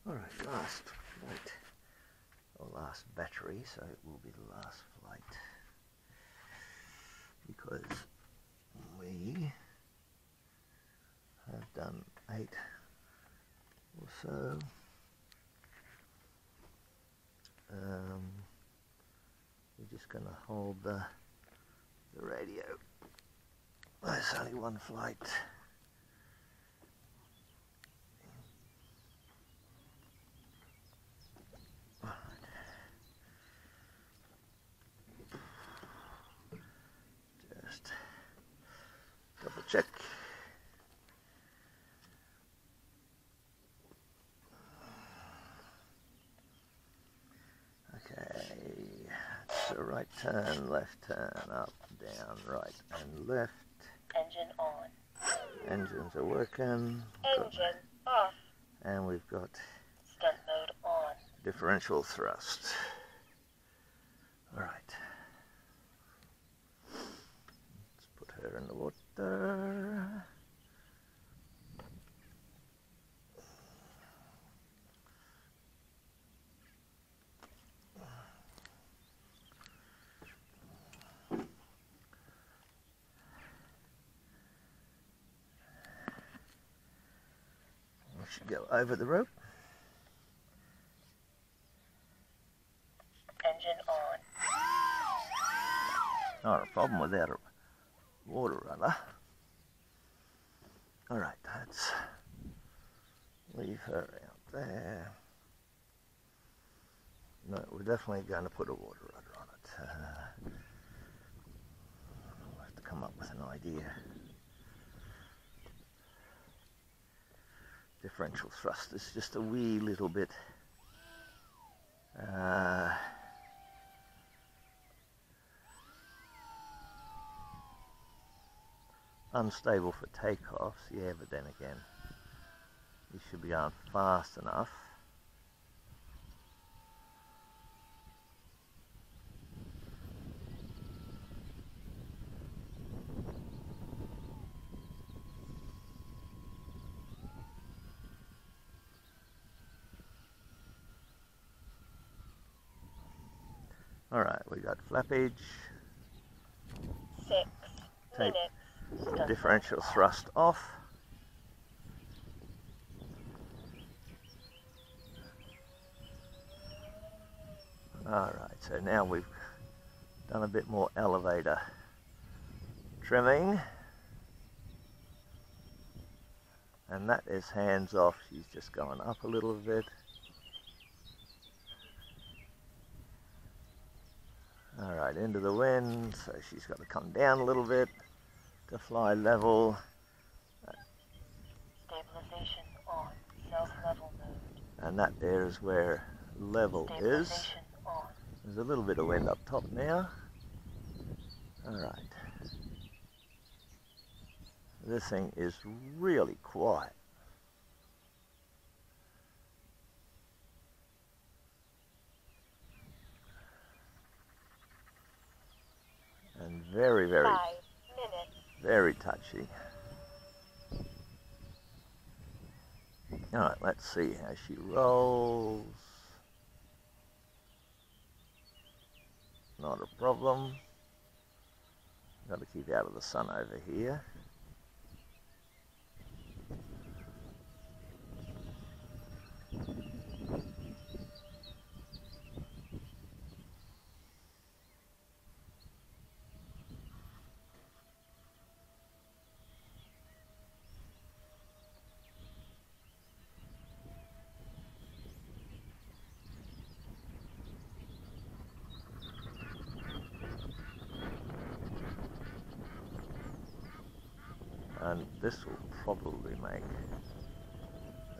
Alright, last flight, or last battery, so it will be the last flight, because we have done 8 or so. We're just going to hold the radio. There's only one flight. Just double check. Okay, so right turn, left turn, up, down, right and left. Engine on. Engines are working. Engine off. And we've got Stunt mode on. differential thrust. Alright. Let's put her in the water. We should go over the rope. Engine on. Not a problem without a water rudder. Alright, let's leave her out there. No, we're definitely going to put a water rudder on it. We'll have to come up with an idea. Differential thrust is just a wee little bit unstable for takeoffs, yeah, but then again, you should be going fast enough. Alright, we got flappage. 6 Take minutes. Stunt differential mode thrust off. Alright, so now we've done a bit more elevator trimming. And that is hands off. She's just going up a little bit. Alright, into the wind, so she's got to come down a little bit to fly level. Stabilization on. Self-level mode. And that there is where level is. Stabilization on. There's a little bit of wind up top now. Alright. This thing is really quiet. And very, 5 minutes. very touchy. Alright, let's see how she rolls. Not a problem. Got to keep out of the sun over here. And this will probably make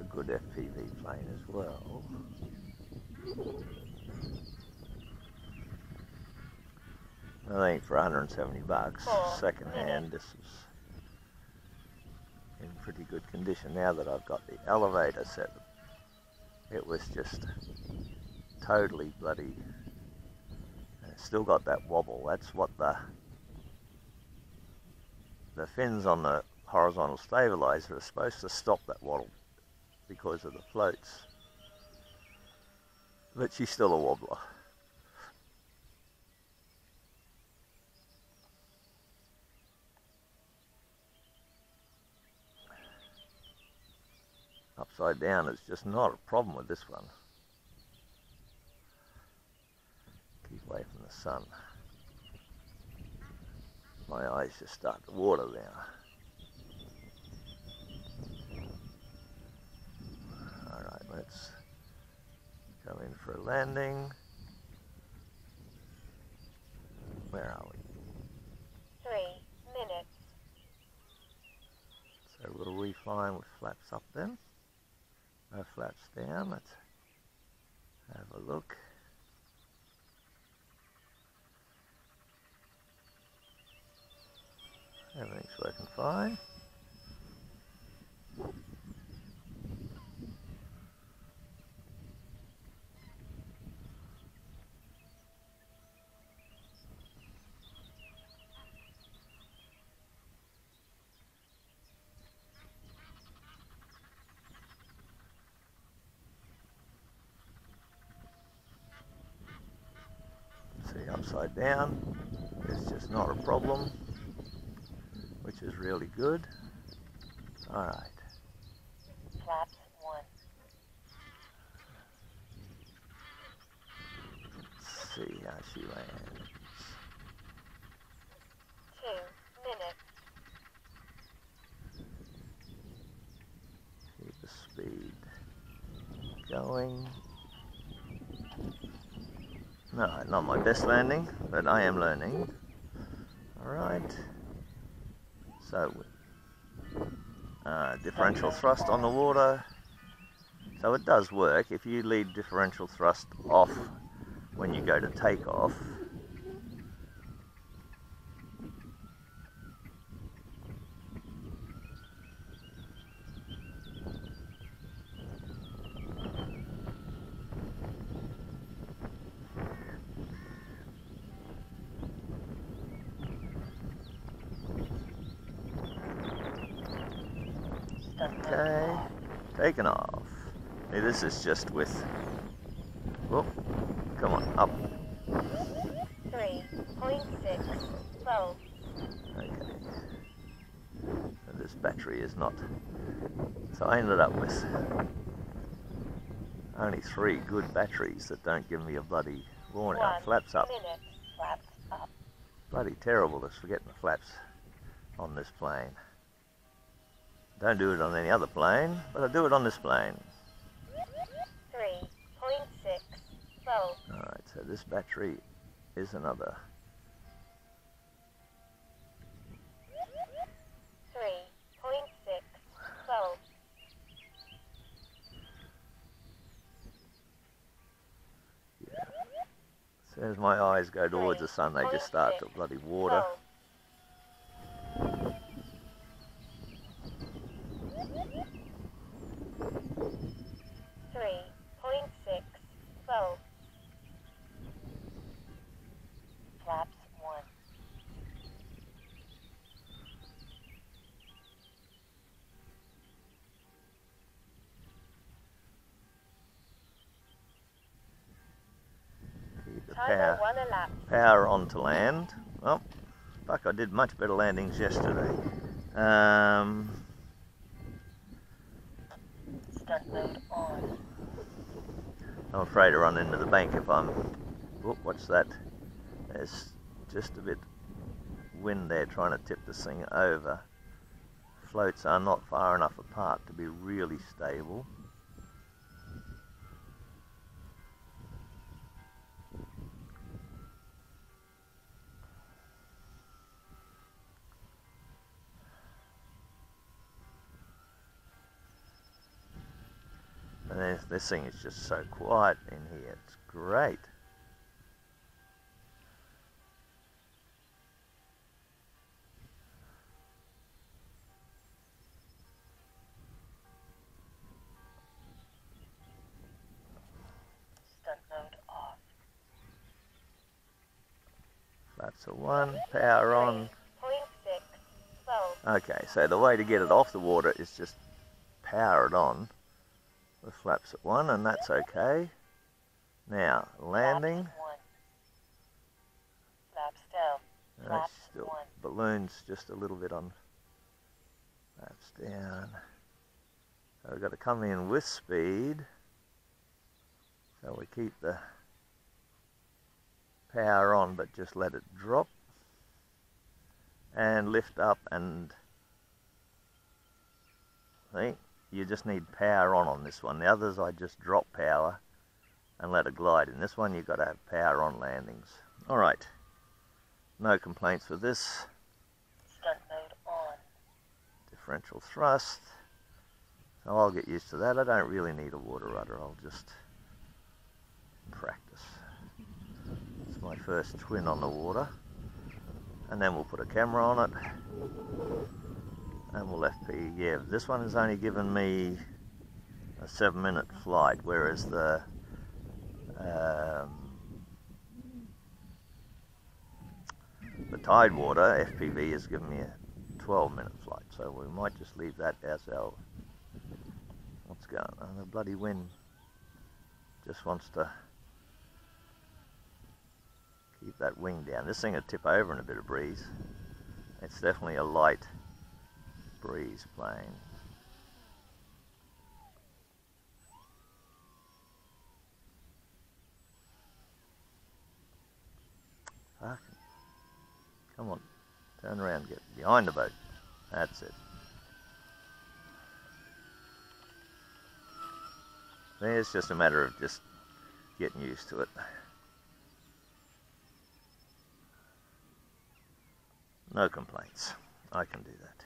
a good FPV plane as well. I think for 170 bucks, second hand, this is in pretty good condition. Now that I've got the elevator set, it was just totally bloody. It's still got that wobble. That's what the fins on the horizontal stabilizer are supposed to stop that wobble because of the floats. but she's still a wobbler. Upside down is just not a problem with this one. Keep away from the sun. My eyes just start to water now. Alright, let's go in for a landing. Where are we? 3 minutes. So we'll refine with flaps up then. No flaps down. Let's have a look. Everything's working fine. See, upside down is just not a problem, which is really good. Alright. Flaps 1. Let's see how she lands. 2 minutes. Keep the speed going. No, not my best landing, but I am learning. Alright. So, differential thrust on the water. So it does work. If you leave differential thrust off when you go to take off, okay, taken off. Hey, this is just with, whoop, come on, up. 3.6 volts. Okay. So this battery is not, so I ended up with only 3 good batteries that don't give me a bloody warning. 1 Flaps up. minute. Flaps up. Bloody terrible to forgetting the flaps on this plane. Don't do it on any other plane, but I do it on this plane. 3.6 volts. Alright, so this battery is another. 3.6 volts. Yeah. As soon as my eyes go towards the sun, they just start to bloody water. 3.6 volts. Flaps 1. Keep the Timer 1 elapsed. power on to land. Well, fuck, I did much better landings yesterday. Stunt mode on. I'm afraid to run into the bank if I'm... Whoop, what's that? There's just a bit wind there trying to tip this thing over. Floats are not far enough apart to be really stable. And this thing is just so quiet in here. It's great. Stunt mode off. Flaps are 1, power on. 3.6 volts. Okay, so the way to get it off the water is just power it on. The flaps at 1, and that's okay. Now, landing. Flaps still. Flaps Still, 1. balloon's just a little bit on. Flaps down. So we've got to come in with speed. So we keep the power on, but just let it drop. And lift up, and see, you just need power on this one. The others I just drop power and let it glide. In this one you've got to have power on landings. Alright, no complaints with this. Stunt mode on. Differential thrust. So I'll get used to that. I don't really need a water rudder, I'll just practice. It's my first twin on the water. And then we'll put a camera on it. And we'll FP. Yeah, this one has only given me a 7-minute flight, whereas the Tidewater FPV has given me a 12-minute flight. So we might just leave that as our... What's going on? The bloody wind just wants to keep that wing down. This thing will tip over in a bit of breeze. It's definitely a light breeze plane. Fucking. Come on, turn around, get behind the boat. That's it. It's just a matter of just getting used to it. No complaints. I can do that.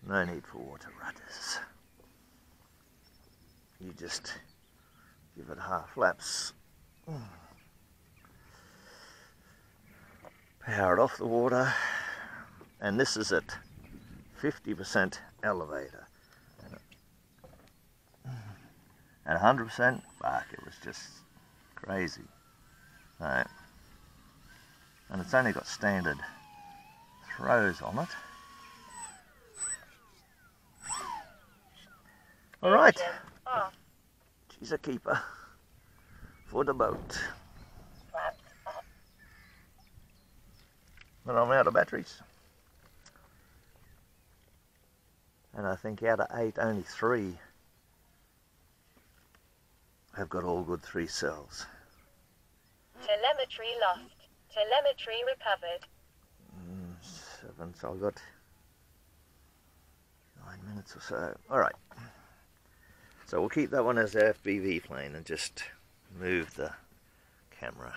No need for water rudders. You just give it half laps. Power it off the water. And this is at 50% elevator. At 100%, fuck, it was just crazy. Right. And it's only got standard throws on it. Alright. She's a keeper for the boat. And I'm out of batteries. And I think out of 8, only 3 have got all good 3 cells. Telemetry lost. Telemetry recovered. 7, so I've got 9 minutes or so. Alright. So we'll keep that one as our FPV plane and just move the camera.